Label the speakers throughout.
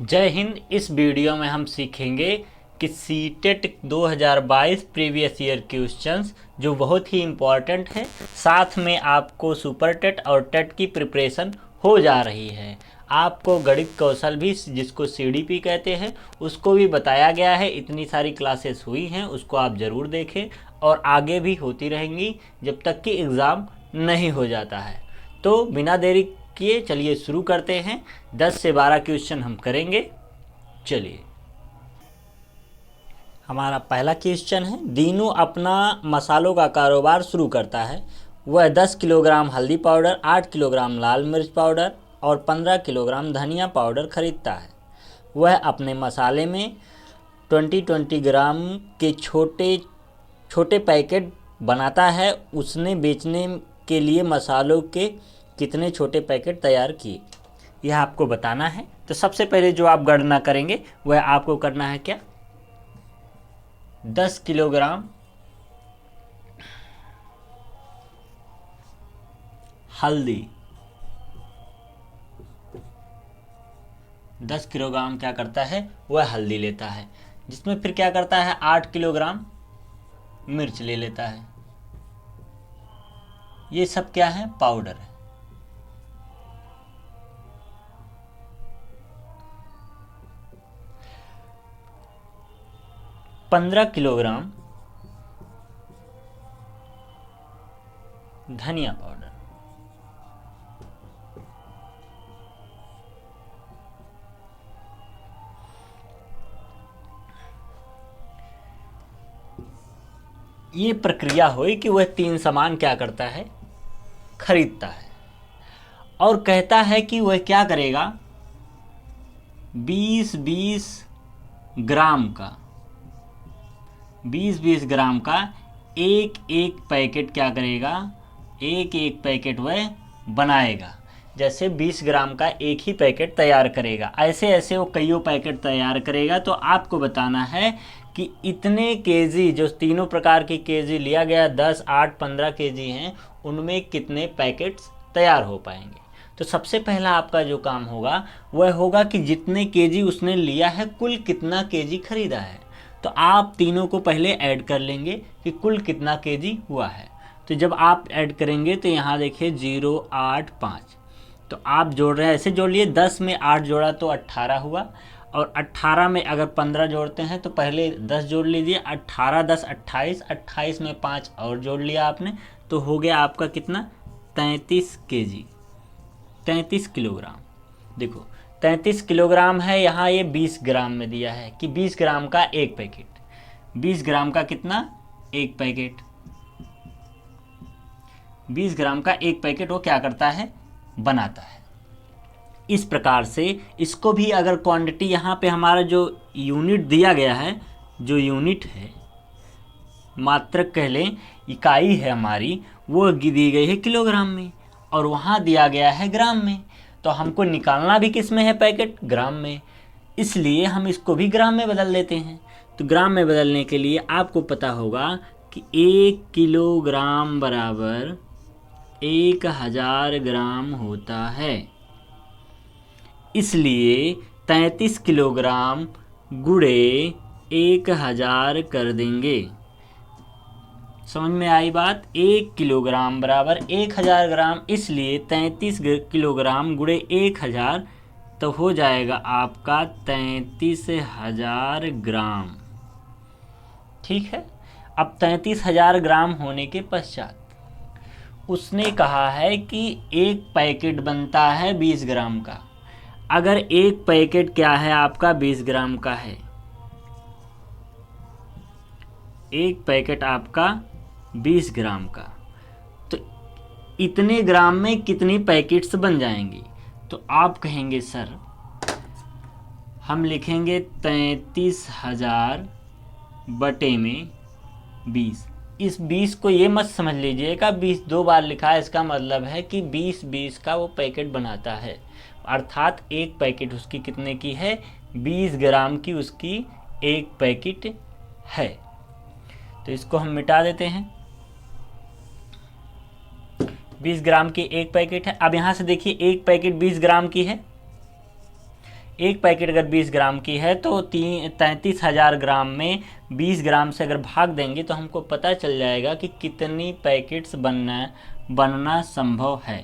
Speaker 1: जय हिंद। इस वीडियो में हम सीखेंगे कि सीटेट 2022 प्रीवियस ईयर क्वेश्चंस जो बहुत ही इम्पॉर्टेंट है, साथ में आपको सुपर टेट और टेट की प्रिपरेशन हो जा रही है। आपको गणित कौशल भी, जिसको सीडीपी कहते हैं, उसको भी बताया गया है। इतनी सारी क्लासेस हुई हैं, उसको आप ज़रूर देखें और आगे भी होती रहेंगी जब तक कि एग्ज़ाम नहीं हो जाता है। तो बिना देरी किए चलिए शुरू करते हैं। 10 से 12 क्वेश्चन हम करेंगे। चलिए, हमारा पहला क्वेश्चन है। दीनू अपना मसालों का कारोबार शुरू करता है। वह 10 किलोग्राम हल्दी पाउडर, 8 किलोग्राम लाल मिर्च पाउडर और 15 किलोग्राम धनिया पाउडर खरीदता है। वह अपने मसाले में 20-20 ग्राम के छोटे छोटे पैकेट बनाता है। उसने बेचने के लिए मसालों के कितने छोटे पैकेट तैयार किए, यह आपको बताना है। तो सबसे पहले जो आप गणना करेंगे वह आपको करना है क्या, 10 किलोग्राम हल्दी, 10 किलोग्राम क्या करता है, वह हल्दी लेता है, जिसमें फिर क्या करता है 8 किलोग्राम मिर्च ले लेता है। ये सब क्या है, पाउडर है। 15 किलोग्राम धनिया पाउडर, ये प्रक्रिया हुई कि वह तीन सामान क्या करता है, खरीदता है। और कहता है कि वह क्या करेगा, 20-20 ग्राम का, 20-20 ग्राम का एक एक पैकेट क्या करेगा, एक एक पैकेट वह बनाएगा। जैसे 20 ग्राम का एक ही पैकेट तैयार करेगा, ऐसे ऐसे वो कईयों पैकेट तैयार करेगा। तो आपको बताना है कि इतने केजी, जो तीनों प्रकार की केजी लिया गया, 10, 8, 15 केजी हैं, उनमें कितने पैकेट्स तैयार हो पाएंगे। तो सबसे पहला आपका जो काम होगा वह होगा कि जितने केजी उसने लिया है, कुल कितना केजी खरीदा है। तो आप तीनों को पहले ऐड कर लेंगे कि कुल कितना केजी हुआ है। तो जब आप ऐड करेंगे तो यहाँ देखिए 0, 8, 5, तो आप जोड़ रहे हैं, ऐसे जोड़ लिए। 10 में 8 जोड़ा तो 18 हुआ, और 18 में अगर 15 जोड़ते हैं तो पहले 10 जोड़ लीजिए। 18, 10, 28, 28 में 5 और जोड़ लिया आपने, तो हो गया आपका कितना, 33 केजी, 33 किलोग्राम। देखो 33 किलोग्राम है, यहाँ ये 20 ग्राम में दिया है कि 20 ग्राम का एक पैकेट, 20 ग्राम का कितना, एक पैकेट, 20 ग्राम का एक पैकेट वो क्या करता है, बनाता है। इस प्रकार से इसको भी अगर क्वांटिटी, यहाँ पे हमारा जो यूनिट दिया गया है, जो यूनिट है, मात्रक कह लें, इकाई है हमारी, वो दी गई है किलोग्राम में, और वहाँ दिया गया है ग्राम में। तो हमको निकालना भी किस में है, पैकेट, ग्राम में। इसलिए हम इसको भी ग्राम में बदल देते हैं। तो ग्राम में बदलने के लिए आपको पता होगा कि 1 किलोग्राम बराबर 1000 ग्राम होता है। इसलिए 33 किलोग्राम गुणे 1000 कर देंगे। समझ में आई बात। 1 किलोग्राम बराबर 1000 ग्राम, इसलिए 33 किलोग्राम गुणे 1000, तो हो जाएगा आपका 33,000 ग्राम। ठीक है। अब 33,000 ग्राम होने के पश्चात उसने कहा है कि एक पैकेट बनता है 20 ग्राम का। अगर एक पैकेट क्या है आपका, 20 ग्राम का है, एक पैकेट आपका 20 ग्राम का, तो इतने ग्राम में कितनी पैकेट्स बन जाएंगी। तो आप कहेंगे सर, हम लिखेंगे 33,000 बटे में 20। इस 20 को ये मत समझ लीजिएगा 20 दो बार लिखा है, इसका मतलब है कि 20-20 का वो पैकेट बनाता है, अर्थात एक पैकेट उसकी कितने की है, 20 ग्राम की उसकी एक पैकेट है। तो इसको हम मिटा देते हैं। 20 ग्राम की एक पैकेट है। अब यहाँ से देखिए एक पैकेट 20 ग्राम की है, एक पैकेट अगर 20 ग्राम की है तो 33,000 ग्राम में 20 ग्राम से अगर भाग देंगे तो हमको पता चल जाएगा कि कितनी पैकेट्स बनना संभव है।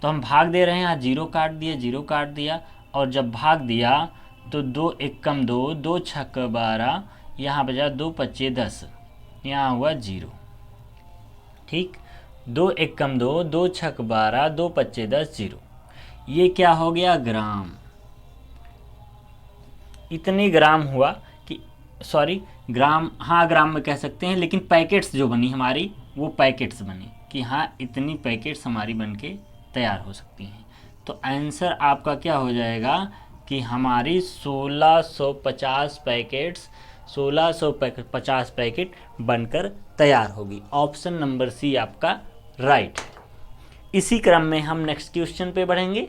Speaker 1: तो हम भाग दे रहे हैं, यहाँ जीरो काट दिया, जीरो काट दिया, और जब भाग दिया तो 2 एकम 2, 2 छक्का 12, यहाँ बजा 2 पच्चे 10, यहाँ हुआ 0। ठीक, 2 एकम 2, 2 छक 12, 2 पच्चे 10, 0। ये क्या हो गया? ग्राम। इतने ग्राम हुआ कि सॉरी ग्राम, हाँ ग्राम में कह सकते हैं, लेकिन पैकेट्स जो बनी हमारी वो पैकेट्स बनी कि हाँ इतनी पैकेट्स हमारी बन के तैयार हो सकती हैं। तो आंसर आपका क्या हो जाएगा कि हमारी 1650 पैकेट्स 1650 पैकेट बनकर तैयार होगी। ऑप्शन नंबर सी आपका राइट है। इसी क्रम में हम नेक्स्ट क्वेश्चन पे बढ़ेंगे।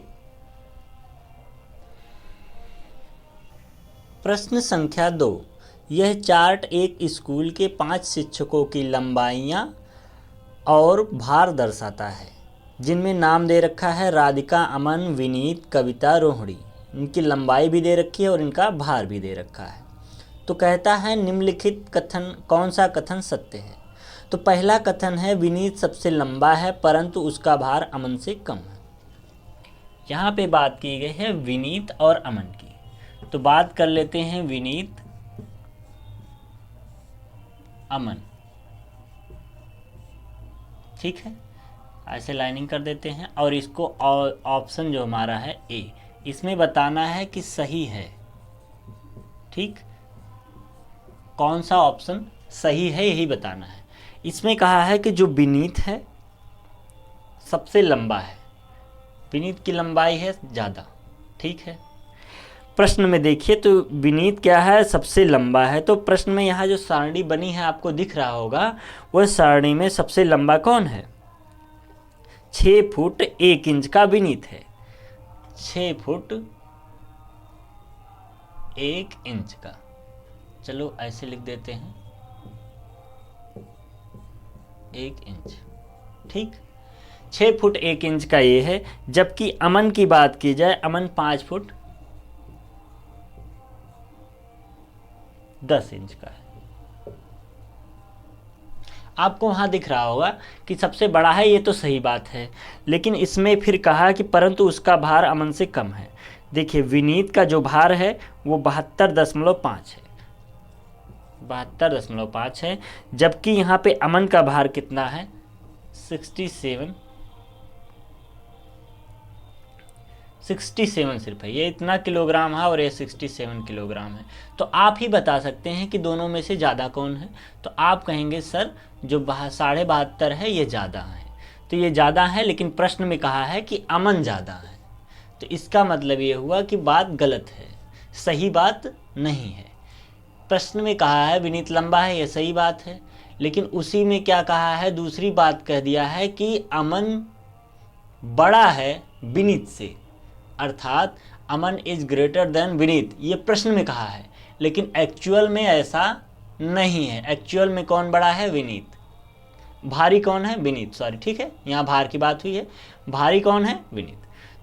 Speaker 1: प्रश्न संख्या 2। यह चार्ट एक स्कूल के 5 शिक्षकों की लंबाइयाँ और भार दर्शाता है, जिनमें नाम दे रखा है राधिका, अमन, विनीत, कविता, रोहिणी। इनकी लंबाई भी दे रखी है और इनका भार भी दे रखा है। तो कहता है निम्नलिखित कथन, कौन सा कथन सत्य है? तो पहला कथन है विनीत सबसे लंबा है परंतु उसका भार अमन से कम है। यहाँ पे बात की गई है विनीत और अमन की, तो बात कर लेते हैं विनीत अमन। ठीक है, ऐसे लाइनिंग कर देते हैं और इसको ऑप्शन जो हमारा है ए, इसमें बताना है कि सही है। ठीक, कौन सा ऑप्शन सही है यही बताना है। इसमें कहा है कि जो विनीत है सबसे लंबा है, विनीत की लंबाई है ज़्यादा। ठीक है, प्रश्न में देखिए तो विनीत क्या है? सबसे लंबा है। तो प्रश्न में यहाँ जो सारणी बनी है आपको दिख रहा होगा, वह सारणी में सबसे लंबा कौन है? 6 फुट 1 इंच का विनीत है। 6 फुट 1 इंच का, चलो ऐसे लिख देते हैं 1 इंच। ठीक, 6 फुट 1 इंच का ये है। जबकि अमन की बात की जाए, अमन 5 फुट 10 इंच का है। आपको वहाँ दिख रहा होगा कि सबसे बड़ा है, ये तो सही बात है, लेकिन इसमें फिर कहा कि परंतु उसका भार अमन से कम है। देखिए विनीत का जो भार है वो 72.5 है, 72.5 है, जबकि यहाँ पे अमन का भार कितना है? 67 सिर्फ है। ये इतना किलोग्राम है और ये 67 किलोग्राम है। तो आप ही बता सकते हैं कि दोनों में से ज़्यादा कौन है। तो आप कहेंगे सर जो 72.5 है ये ज़्यादा है। तो ये ज़्यादा है, लेकिन प्रश्न में कहा है कि अमन ज़्यादा है, तो इसका मतलब ये हुआ कि बात गलत है, सही बात नहीं है। प्रश्न में कहा है विनीत लंबा है, ये सही बात है, लेकिन उसी में क्या कहा है? दूसरी बात कह दिया है कि अमन बड़ा है विनीत से, अर्थात अमन इज ग्रेटर देन विनीत, ये प्रश्न में कहा है, लेकिन एक्चुअल में ऐसा नहीं है। एक्चुअल में कौन बड़ा है? विनीत। भारी कौन है? विनीत। सॉरी, ठीक है, यहाँ भार की बात हुई है, भारी कौन है? विनीत।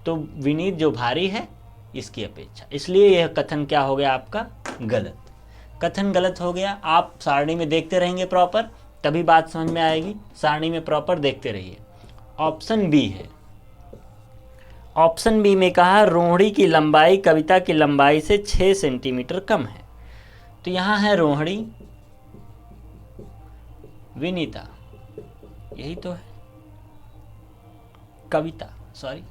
Speaker 1: तो विनीत जो भारी है इसकी अपेक्षा, इसलिए यह कथन क्या हो गया आपका? गलत। कथन गलत हो गया। आप सारणी में देखते रहेंगे प्रॉपर, तभी बात समझ में आएगी। सारणी में प्रॉपर देखते रहिए। ऑप्शन बी है। ऑप्शन बी में कहा रोहिणी की लंबाई कविता की लंबाई से 6 सेंटीमीटर कम है। तो यहाँ है रोहिणी, विनीता, यही तो है, कविता, सॉरी।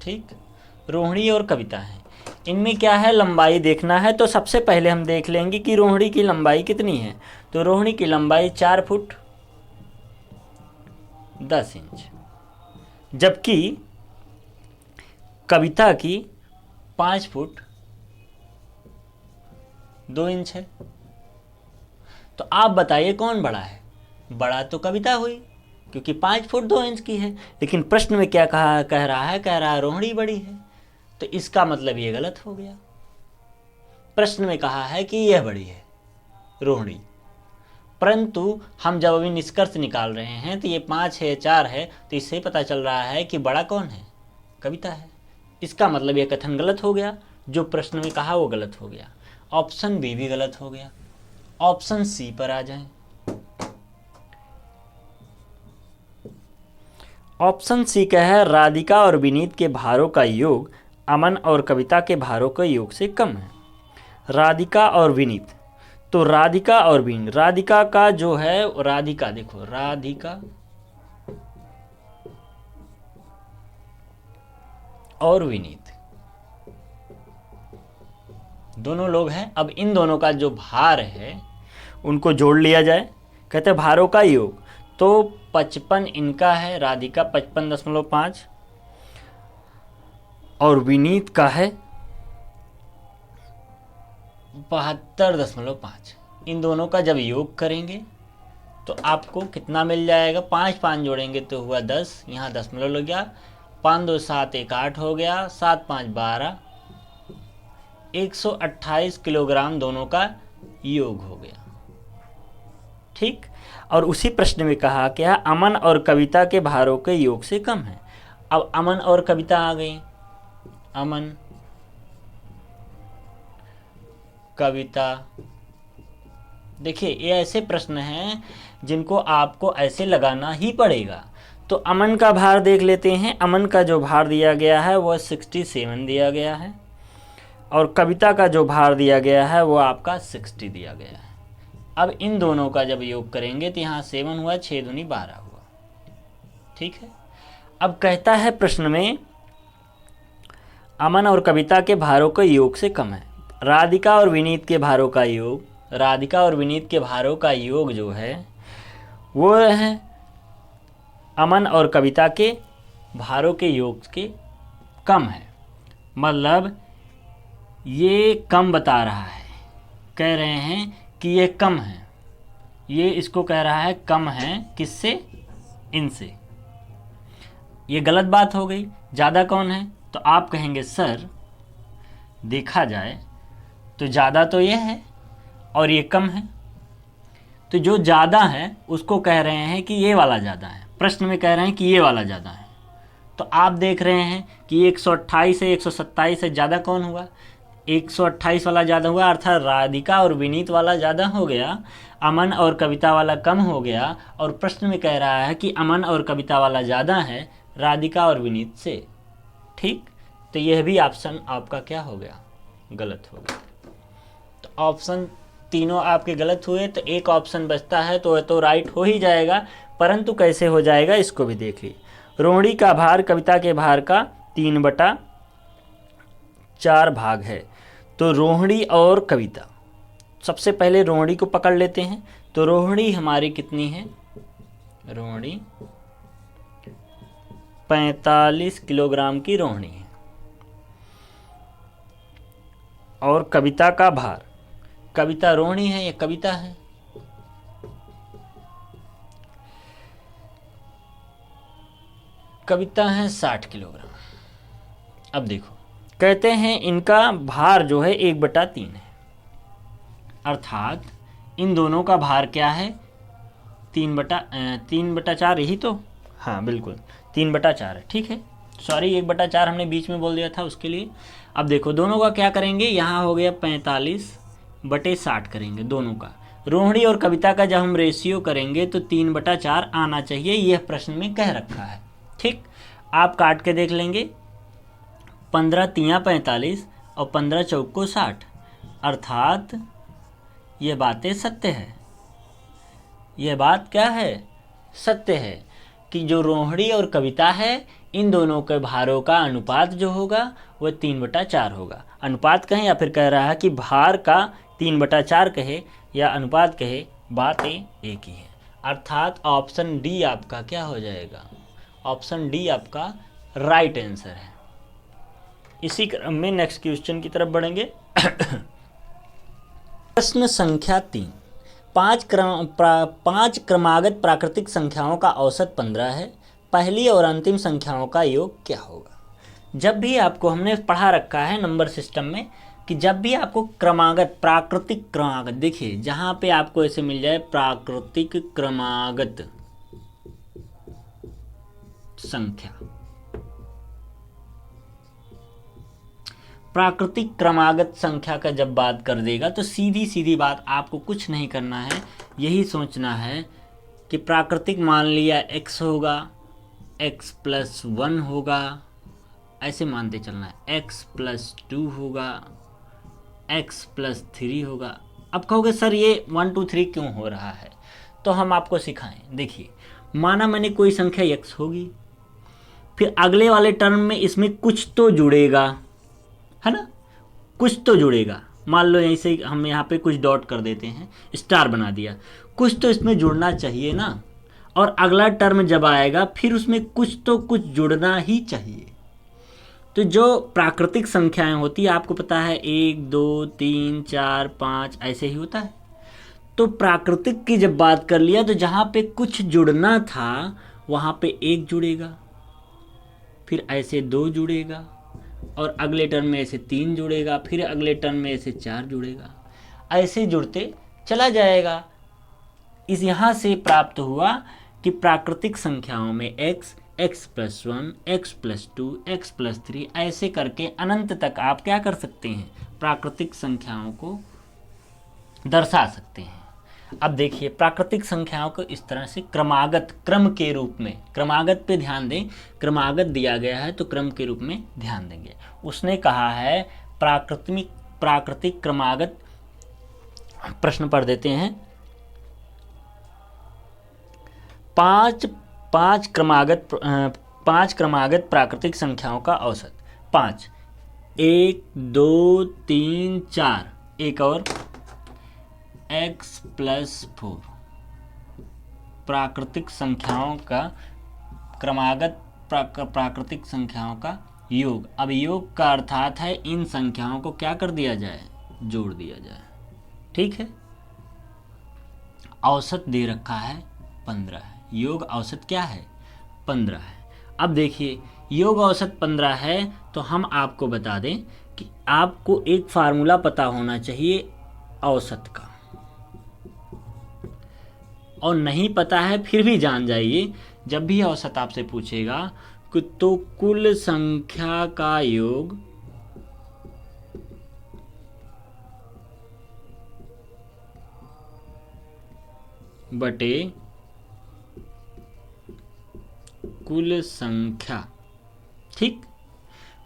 Speaker 1: ठीक, रोहिणी और कविता है। इनमें क्या है? लंबाई देखना है। तो सबसे पहले हम देख लेंगे कि रोहिणी की लंबाई कितनी है। तो रोहिणी की लंबाई 4 फुट 10 इंच, जबकि कविता की 5 फुट 2 इंच है। तो आप बताइए कौन बड़ा है? बड़ा तो कविता हुई, क्योंकि 5 फुट 2 इंच की है, लेकिन प्रश्न में क्या कह रहा है रोहिणी बड़ी है। तो इसका मतलब ये गलत हो गया। प्रश्न में कहा है कि यह बड़ी है रोहिणी, परंतु हम जब अभी निष्कर्ष निकाल रहे हैं तो ये 5 है 4 है, तो इससे पता चल रहा है कि बड़ा कौन है? कविता है। इसका मतलब यह कथन गलत हो गया, जो प्रश्न में कहा वो गलत हो गया। ऑप्शन बी भी गलत हो गया। ऑप्शन सी पर आ जाएं। ऑप्शन सी का है राधिका और विनीत के भारों का योग अमन और कविता के भारों के योग से कम है। राधिका और विनीत, तो राधिका और विनीत, राधिका का जो है, राधिका देखो, राधिका और विनीत दोनों लोग हैं। अब इन दोनों का जो भार है उनको जोड़ लिया जाए, कहते हैं भारों का योग, तो 55 इनका है, राधिका 55.5 और विनीत का है 72.5। इन दोनों का जब योग करेंगे तो आपको कितना मिल जाएगा, 5 5 जोड़ेंगे तो हुआ 10, यहाँ दशमलव लग गया, 5 2 7 1 8 हो गया, 7 5 12, 128 किलोग्राम दोनों का योग हो गया। ठीक, और उसी प्रश्न में कहा क्या, अमन और कविता के भारों के योग से कम है। अब अमन और कविता आ गई, अमन कविता। देखिए ये ऐसे प्रश्न हैं जिनको आपको ऐसे लगाना ही पड़ेगा। तो अमन का भार देख लेते हैं। अमन का जो भार दिया गया है वह 67 दिया गया है और कविता का जो भार दिया गया है वो आपका 60 दिया गया है। अब इन दोनों का जब योग करेंगे तो यहाँ 7 हुआ, 6 दूनी 12 हुआ। ठीक है, अब कहता है प्रश्न में अमन और कविता के भारों के योग से कम है। राधिका और विनीत के भारों का योग, राधिका और विनीत के भारों का योग जो है वो है अमन और कविता के भारों के योग के कम है। मतलब ये कम बता रहा है, कह रहे हैं कि ये कम है, ये इसको कह रहा है कम है, किससे, इनसे। ये गलत बात हो गई। ज़्यादा कौन है, तो आप कहेंगे सर देखा जाए तो ज़्यादा तो ये है और ये कम है, तो जो ज़्यादा है उसको कह रहे हैं कि ये वाला ज़्यादा है। प्रश्न में कह रहे हैं कि ये वाला ज़्यादा है, तो आप देख रहे हैं कि 128 है, 127 से ज़्यादा कौन हुआ, 128 वाला ज़्यादा हुआ, अर्थात राधिका और विनीत वाला ज़्यादा हो गया, अमन और कविता वाला कम हो गया। और प्रश्न में कह रहा है कि अमन और कविता वाला ज़्यादा है राधिका और विनीत से। ठीक, तो यह भी ऑप्शन आपका क्या हो गया, गलत हो गया। तो ऑप्शन तीनों आपके गलत हुए, तो एक ऑप्शन बचता है तो राइट हो ही जाएगा, परंतु कैसे हो जाएगा इसको भी देख लीजिए। रोहिणी का भार कविता के भार का 3/4 भाग है। तो रोहिणी और कविता, सबसे पहले रोहिणी को पकड़ लेते हैं। तो रोहिणी हमारी कितनी है, रोहिणी 45 किलोग्राम की रोहिणी है। और कविता का भार, कविता रोहिणी है या कविता है, कविता है 60 किलोग्राम। अब देखो कहते हैं इनका भार जो है 1/3 है, अर्थात इन दोनों का भार क्या है, 3/4, यही तो, हाँ बिल्कुल 3/4 है। ठीक है, सॉरी 1/4 हमने बीच में बोल दिया था उसके लिए। अब देखो दोनों का क्या करेंगे, यहाँ हो गया 45/60 करेंगे दोनों का। रोहिणी और कविता का जब हम रेशियो करेंगे तो 3/4 आना चाहिए, यह प्रश्न में कह रखा है। ठीक, आप काट के देख लेंगे, 15 तियाँ 45 और 15 चौको 60, अर्थात ये बातें सत्य है। यह बात क्या है, सत्य है कि जो रोहिणी और कविता है इन दोनों के भारों का अनुपात जो होगा वह 3/4 होगा। अनुपात कहें या फिर कह रहा है कि भार का 3/4 कहे या अनुपात कहे, बात एक ही है। अर्थात ऑप्शन डी आपका क्या हो जाएगा, ऑप्शन डी आपका राइट आंसर है। इसी क्रम में नेक्स्ट क्वेश्चन की तरफ बढ़ेंगे। प्रश्न संख्या 3, 5 क्रमागत प्राकृतिक संख्याओं का औसत 15 है, पहली और अंतिम संख्याओं का योग क्या होगा। जब भी आपको, हमने पढ़ा रखा है नंबर सिस्टम में कि जब भी आपको क्रमागत, प्राकृतिक क्रमागत, देखिए जहाँ पे आपको ऐसे मिल जाए प्राकृतिक क्रमागत संख्या, प्राकृतिक क्रमागत संख्या का जब बात कर देगा तो सीधी सीधी बात, आपको कुछ नहीं करना है, यही सोचना है कि प्राकृतिक मान लिया x होगा, x+1 होगा, ऐसे मानते चलना है, x+2 होगा, x+3 होगा। अब कहोगे सर ये 1 2 3 क्यों हो रहा है, तो हम आपको सिखाएं। देखिए, माना मैंने कोई संख्या x होगी, फिर अगले वाले टर्म में इसमें कुछ तो जुड़ेगा, है ना, कुछ तो जुड़ेगा। मान लो यहीं से हम यहाँ पे कुछ डॉट कर देते हैं, स्टार बना दिया, कुछ तो इसमें जुड़ना चाहिए ना, और अगला टर्म जब आएगा फिर उसमें कुछ जुड़ना ही चाहिए। तो जो प्राकृतिक संख्याएं होती है, आपको पता है 1 2 3 4 5 ऐसे ही होता है। तो प्राकृतिक की जब बात कर लिया तो जहाँ पे कुछ जुड़ना था वहाँ पे 1 जुड़ेगा, फिर ऐसे 2 जुड़ेगा, और अगले टर्म में ऐसे 3 जुड़ेगा, फिर अगले टर्म में ऐसे 4 जुड़ेगा, ऐसे जुड़ते चला जाएगा। इस यहाँ से प्राप्त हुआ कि प्राकृतिक संख्याओं में x, x+1, x+2, x+3 ऐसे करके अनंत तक आप क्या कर सकते हैं, प्राकृतिक संख्याओं को दर्शा सकते हैं। अब देखिए, प्राकृतिक संख्याओं को इस तरह से क्रमागत, क्रम के रूप में, क्रमागत पे ध्यान दें, क्रमागत दिया गया है तो क्रम के रूप में ध्यान देंगे। उसने कहा है प्राकृतिक क्रमागत, प्रश्न पढ़ देते हैं, पांच क्रमागत प्राकृतिक संख्याओं का औसत 5, 1 2 3 4, एक और x+4 प्राकृतिक संख्याओं का क्रमागत प्राकृतिक संख्याओं का योग। अब योग का अर्थात है इन संख्याओं को क्या कर दिया जाए, जोड़ दिया जाए, ठीक है। औसत दे रखा है 15 है, योग औसत क्या है 15 है। अब देखिए, योग औसत 15 है तो हम आपको बता दें कि आपको एक फार्मूला पता होना चाहिए औसत का, और नहीं पता है फिर भी जान जाइए, जब भी औसत आपसे पूछेगा कि तो कुल संख्या का योग बटे कुल संख्या, ठीक,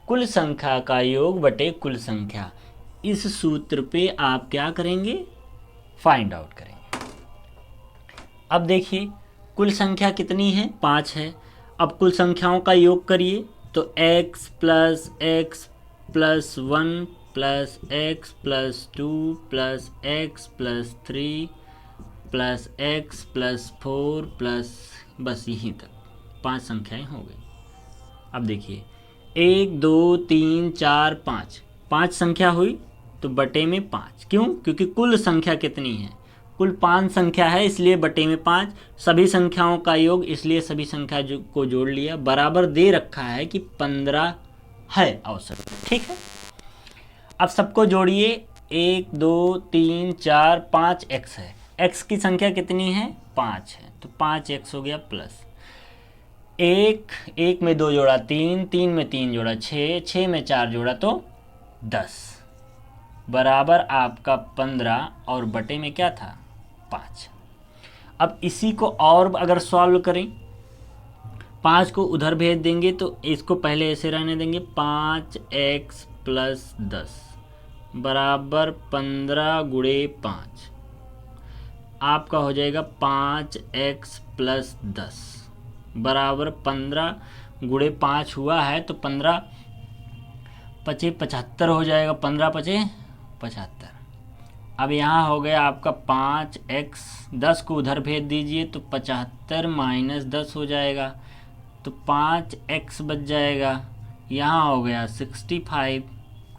Speaker 1: कुल संख्या का योग बटे कुल संख्या, इस सूत्र पे आप क्या करेंगे, फाइंड आउट करेंगे। अब देखिए, कुल संख्या कितनी है, 5 है। अब कुल संख्याओं का योग करिए तो x + x + 1 + x + 2 + x + 3 + x + 4 बस यहीं तक 5 संख्याएं हो गई। अब देखिए, 1 2 3 4 5, 5 संख्या हुई तो बटे में 5, क्यों, क्योंकि कुल संख्या कितनी है, कुल 5 संख्या है इसलिए बटे में 5, सभी संख्याओं का योग इसलिए सभी संख्या को जोड़ लिया, बराबर दे रखा है कि 15 है औसत, ठीक है। अब सबको जोड़िए, 1 2 3 4 5 x है, x की संख्या कितनी है 5 है, तो 5x हो गया, प्लस 1 में 2 जोड़ा 3, 3 में 3 जोड़ा 6, 6 में 4 जोड़ा तो 10, बराबर आपका 15, और बटे में क्या था 5। अब इसी को और अगर सॉल्व करें, 5 को उधर भेज देंगे तो इसको पहले ऐसे रहने देंगे, 5x + 10 बराबर 15 × 5, आपका हो जाएगा 5x + 10 बराबर 15 × 5 हुआ है तो 15 × 5 = 75 हो जाएगा, 15 × 5 = 75। अब यहाँ हो गया आपका 5x, 10 को उधर भेज दीजिए तो 75 - 10 हो जाएगा, तो 5x बच जाएगा, यहाँ हो गया 65,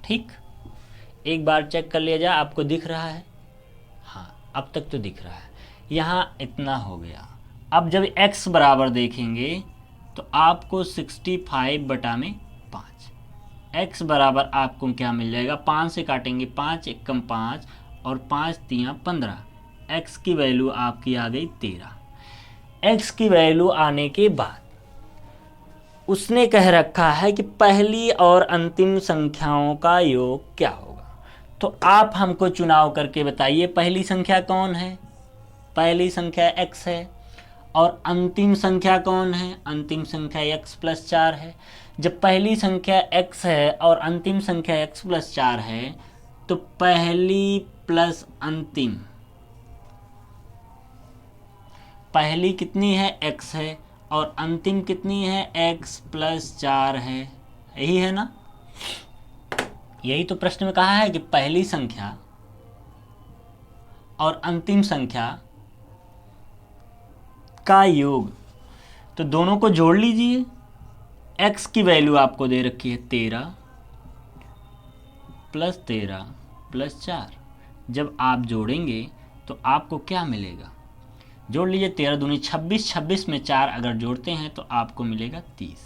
Speaker 1: ठीक। एक बार चेक कर लिया जाए, आपको दिख रहा है, हाँ अब तक तो दिख रहा है, यहाँ इतना हो गया। अब जब x बराबर देखेंगे तो आपको 65/5, x बराबर आपको क्या मिल जाएगा, 5 से काटेंगे 5 × 1 = 5 और 5 × 3 = 15, x की वैल्यू आपकी आ गई 13। x की वैल्यू आने के बाद उसने कह रखा है कि पहली और अंतिम संख्याओं का योग क्या होगा। तो आप हमको चुनाव करके बताइए, पहली संख्या कौन है? पहली संख्या x है। और अंतिम संख्या कौन है? अंतिम संख्या x+4 है। जब पहली संख्या x है और अंतिम संख्या x+4 है, तो पहली प्लस अंतिम, पहली कितनी है? x है, और अंतिम कितनी है? x+4 है। यही है ना? यही तो प्रश्न में कहा है कि पहली संख्या और अंतिम संख्या का योग। तो दोनों को जोड़ लीजिए। x की वैल्यू आपको दे रखी है 13 + 13 + 4। जब आप जोड़ेंगे तो आपको क्या मिलेगा? जोड़ लीजिए, 13 दूनी 26, 26 में 4 अगर जोड़ते हैं तो आपको मिलेगा 30।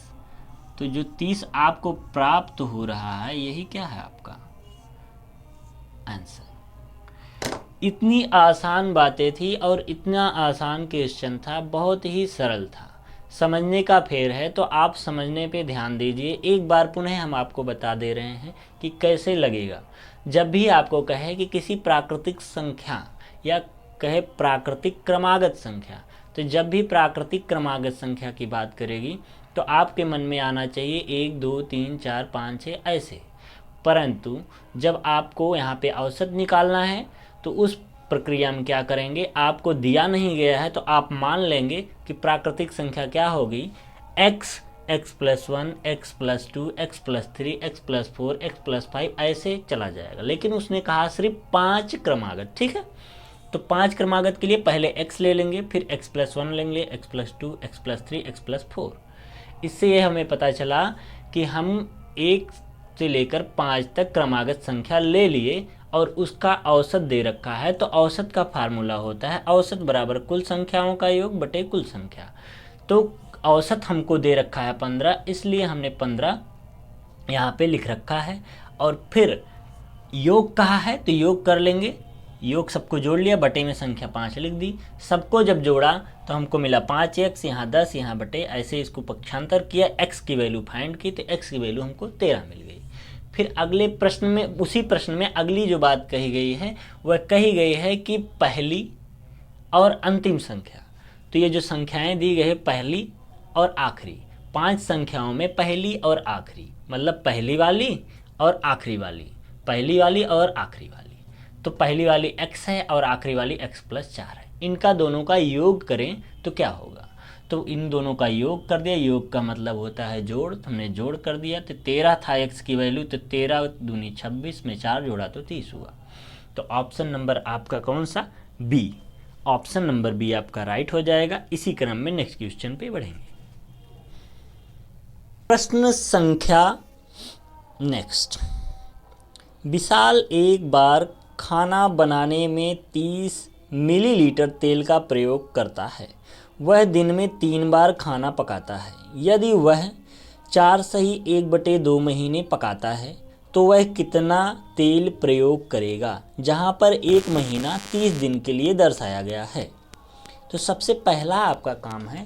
Speaker 1: तो जो 30 आपको प्राप्त हो रहा है, यही क्या है? आपका आंसर। इतनी आसान बातें थी और इतना आसान क्वेश्चन था, बहुत ही सरल था। समझने का फेर है, तो आप समझने पे ध्यान दीजिए। एक बार पुनः हम आपको बता दे रहे हैं कि कैसे लगेगा। जब भी आपको कहे कि किसी प्राकृतिक संख्या या कहे प्राकृतिक क्रमागत संख्या, तो जब भी प्राकृतिक क्रमागत संख्या की बात करेगी तो आपके मन में आना चाहिए 1 2 3 4 5 6 ऐसे। परंतु जब आपको यहाँ पे औसत निकालना है तो उस प्रक्रिया में क्या करेंगे, आपको दिया नहीं गया है तो आप मान लेंगे कि प्राकृतिक संख्या क्या होगी, x, x+1, x+2, x+3, x+4, x+5 ऐसे चला जाएगा। लेकिन उसने कहा सिर्फ 5 क्रमागत, ठीक है। तो 5 क्रमागत के लिए पहले x ले लेंगे, फिर x+1 लेंगे, x+2, x+3, x+4। इससे ये हमें पता चला कि हम 1 से लेकर 5 तक क्रमागत संख्या ले लिए और उसका औसत दे रखा है। तो औसत का फार्मूला होता है औसत बराबर कुल संख्याओं का योग बटे कुल संख्या। तो औसत हमको दे रखा है 15, इसलिए हमने 15 यहाँ पे लिख रखा है। और फिर योग कहा है तो योग कर लेंगे। योग सबको जोड़ लिया, बटे में संख्या 5 लिख दी। सबको जब जोड़ा तो हमको मिला 5x, यहाँ 10, यहाँ बटे, ऐसे इसको पक्षांतर किया, x की वैल्यू फाइंड की तो x की वैल्यू हमको 13 मिल गई। फिर अगले प्रश्न में, उसी प्रश्न में अगली जो बात कही गई है वह कही गई है कि पहली और अंतिम संख्या। तो ये जो संख्याएं दी गई है पहली और आखिरी, 5 संख्याओं में पहली और आखिरी, मतलब पहली वाली और आखिरी वाली, पहली वाली और आखिरी वाली। तो पहली वाली x है और आखिरी वाली x+4 है। इनका दोनों का योग करें तो क्या होगा? तो इन दोनों का योग कर दिया। योग का मतलब होता है जोड़, तो हमने जोड़ कर दिया। तो 13 था x की वैल्यू, तो 13 दूनी 26 में 4 जोड़ा तो 30 हुआ। तो ऑप्शन नंबर आपका कौन सा? बी। ऑप्शन नंबर बी आपका राइट हो जाएगा। इसी क्रम में नेक्स्ट क्वेश्चन पे बढ़ेंगे। प्रश्न संख्या नेक्स्ट। विशाल एक बार खाना बनाने में 30 मिलीलीटर तेल का प्रयोग करता है। वह दिन में 3 बार खाना पकाता है। यदि वह 4 सही 1/2 महीने पकाता है तो वह कितना तेल प्रयोग करेगा, जहाँ पर 1 महीना 30 दिन के लिए दर्शाया गया है। तो सबसे पहला आपका काम है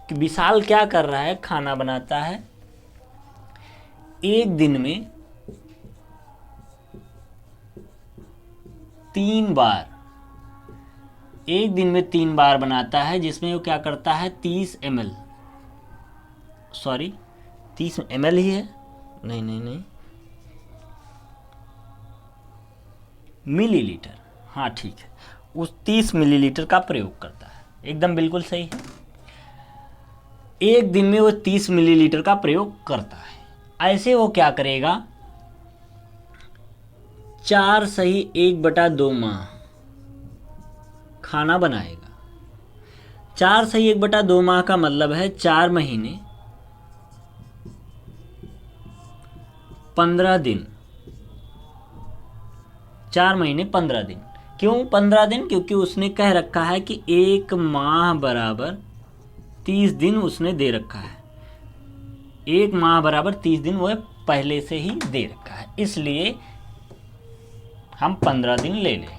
Speaker 1: कि विशाल क्या कर रहा है, खाना बनाता है। एक दिन में 3 बार, एक दिन में 3 बार बनाता है, जिसमें वो क्या करता है 30 ml, सॉरी 30 ml ही है, नहीं मिलीलीटर, हाँ ठीक है, उस 30 मिलीलीटर का प्रयोग करता है। एकदम बिल्कुल सही है। एक दिन में वो 30 मिलीलीटर का प्रयोग करता है। ऐसे वो क्या करेगा, 4 सही 1/2 माह खाना बनाएगा। 4 सही 1/2 माह का मतलब है 4 महीने 15 दिन। 4 महीने 15 दिन। क्यों 15 दिन? क्योंकि उसने कह रखा है कि 1 माह बराबर 30 दिन उसने दे रखा है। 1 माह बराबर 30 दिन वह पहले से ही दे रखा है, इसलिए हम 15 दिन ले लें।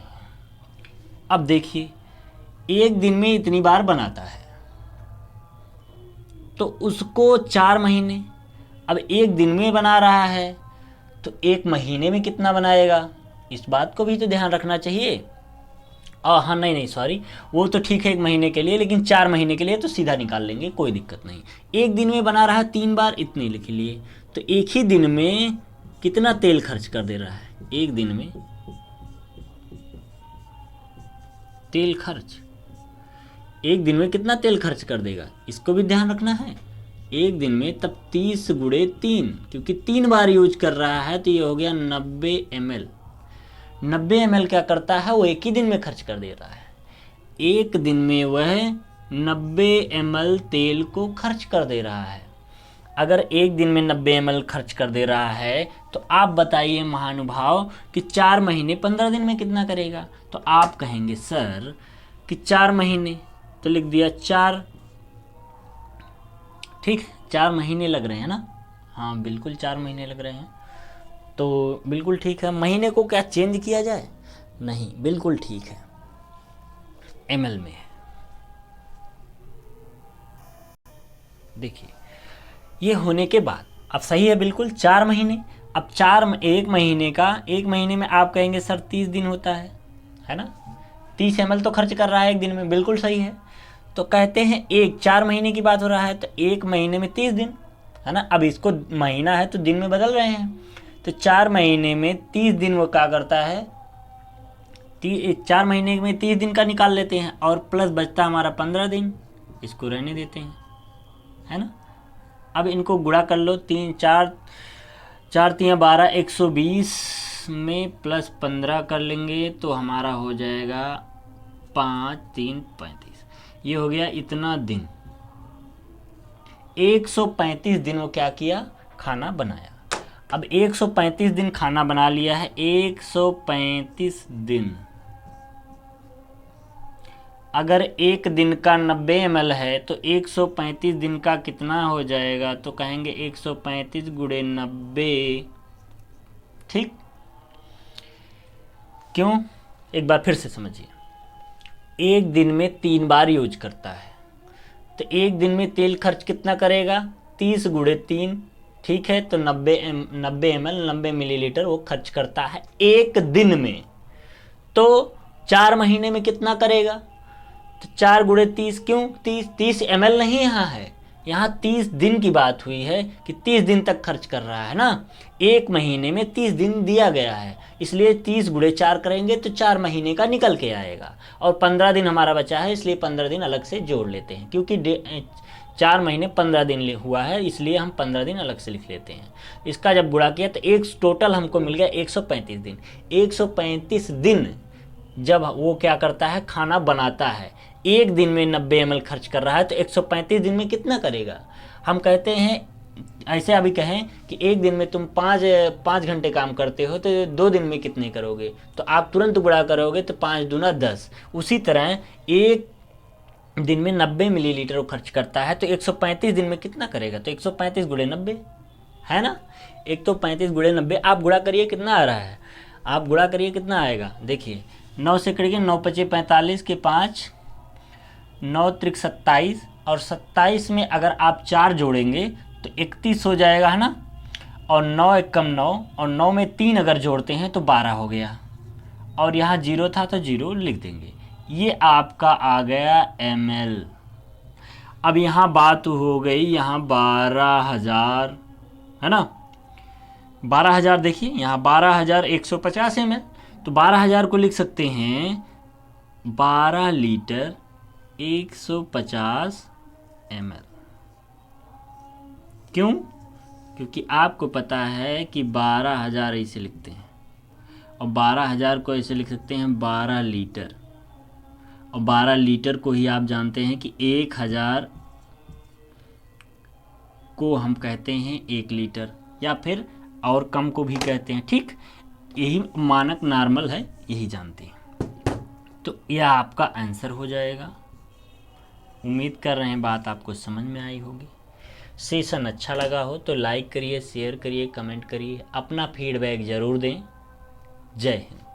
Speaker 1: अब देखिए, एक दिन में इतनी बार बनाता है तो उसको 4 महीने, अब एक दिन में बना रहा है तो एक महीने में कितना बनाएगा, इस बात को भी तो ध्यान रखना चाहिए। हाँ नहीं सॉरी, वो तो ठीक है एक महीने के लिए, लेकिन 4 महीने के लिए तो सीधा निकाल लेंगे, कोई दिक्कत नहीं। एक दिन में बना रहा है 3 बार, इतने लिख लिए। तो एक ही दिन में कितना तेल खर्च कर दे रहा है, एक दिन में तेल खर्च, एक दिन में कितना तेल खर्च कर देगा, इसको भी ध्यान रखना है। एक दिन में तब 30 गुणे 3, क्योंकि 3 बार यूज कर रहा है तो ये हो गया 90 ml। 90 ml क्या करता है, वो एक ही दिन में खर्च कर दे रहा है। एक दिन में वह 90 ml तेल को खर्च कर दे रहा है। अगर एक दिन में 90 ml खर्च कर दे रहा है तो आप बताइए महानुभाव कि 4 महीने 15 दिन में कितना करेगा। तो आप कहेंगे सर कि 4 महीने, तो लिख दिया 4, ठीक, 4 महीने लग रहे हैं ना, हाँ बिल्कुल 4 महीने लग रहे हैं, तो बिल्कुल ठीक है। महीने को क्या चेंज किया जाए, नहीं, बिल्कुल ठीक है, ml में है। देखिए ये होने के बाद अब सही है बिल्कुल 4 महीने। अब एक महीने का, एक महीने में आप कहेंगे सर 30 दिन होता है ना, 30 ml तो खर्च कर रहा है एक दिन में, बिल्कुल सही है। तो कहते हैं 4 महीने की बात हो रहा है तो एक महीने में 30 दिन है ना। अब इसको महीना है तो दिन में बदल रहे हैं, तो 4 महीने में 30 दिन वो क्या करता है, 4 महीने में 30 दिन का निकाल लेते हैं और प्लस बचता हमारा 15 दिन, इसको रहने देते हैं, है ना। अब इनको गुणा कर लो, 4 3 12, 120 में प्लस 15 कर लेंगे तो हमारा हो जाएगा 5 3 35, ये हो गया इतना दिन। 135 दिन वो क्या किया, खाना बनाया। अब 135 दिन खाना बना लिया है, 135 दिन, अगर एक दिन का 90 ml है तो 135 दिन का कितना हो जाएगा, तो कहेंगे 135 गुणे 90, ठीक। क्यों, एक बार फिर से समझिए, एक दिन में 3 बार यूज करता है तो एक दिन में तेल खर्च कितना करेगा, 30 गुणे 3, ठीक है। तो 90 ml 90 मिलीलीटर वो खर्च करता है एक दिन में। तो 4 महीने में कितना करेगा, तो 4 गुणे 30, क्यों 30 ml नहीं यहाँ है, यहाँ 30 दिन की बात हुई है कि 30 दिन तक खर्च कर रहा है ना। एक महीने में 30 दिन दिया गया है, इसलिए 30 गुणे 4 करेंगे तो 4 महीने का निकल के आएगा, और 15 दिन हमारा बचा है इसलिए 15 दिन अलग से जोड़ लेते हैं, क्योंकि 4 महीने 15 दिन हुआ है इसलिए हम 15 दिन अलग से लिख लेते हैं। इसका जब गुणा किया तो एक टोटल हमको मिल गया 135 दिन। 135 दिन जब वो क्या करता है, खाना बनाता है, एक दिन में 90 ml खर्च कर रहा है तो 135 दिन में कितना करेगा। हम कहते हैं, ऐसे अभी कहें कि एक दिन में तुम 5 घंटे काम करते हो तो 2 दिन में कितने करोगे, तो आप तुरंत गुणा करोगे तो 5 दूना 10। उसी तरह एक दिन में 90 मिलीलीटर वो खर्च करता है तो 135 दिन में कितना करेगा, तो 135 गुणे 90 है ना। 135 गुणे 90 आप गुणा करिए कितना आ रहा है, आप गुणा करिए कितना आएगा, देखिए 9 से करिए, 9 पचे 45 के 5, 9 त्रिक 27, और 27 में अगर आप 4 जोड़ेंगे तो 31 हो जाएगा, है ना। और 9 एकम 9, और 9 में 3 अगर जोड़ते हैं तो 12 हो गया, और यहाँ 0 था तो 0 लिख देंगे। ये आपका आ गया ml। अब यहाँ बात हो गई, यहाँ 12,000 है ना, 12,000, देखिए यहाँ 12,150 ml, तो 12,000 को लिख सकते हैं 12 लीटर 150 ml। क्यों, क्योंकि आपको पता है कि 12,000 ऐसे लिखते हैं, और 12,000 को ऐसे लिख सकते हैं 12 लीटर, और 12 लीटर को ही आप जानते हैं कि 1,000 को हम कहते हैं 1 लीटर, या फिर और कम को भी कहते हैं, ठीक। यही मानक नॉर्मल है, यही जानते हैं। तो यह आपका आंसर हो जाएगा। उम्मीद कर रहे हैं बात आपको समझ में आई होगी। सेशन अच्छा लगा हो तो लाइक करिए, शेयर करिए, कमेंट करिए, अपना फीडबैक ज़रूर दें। जय हिंद।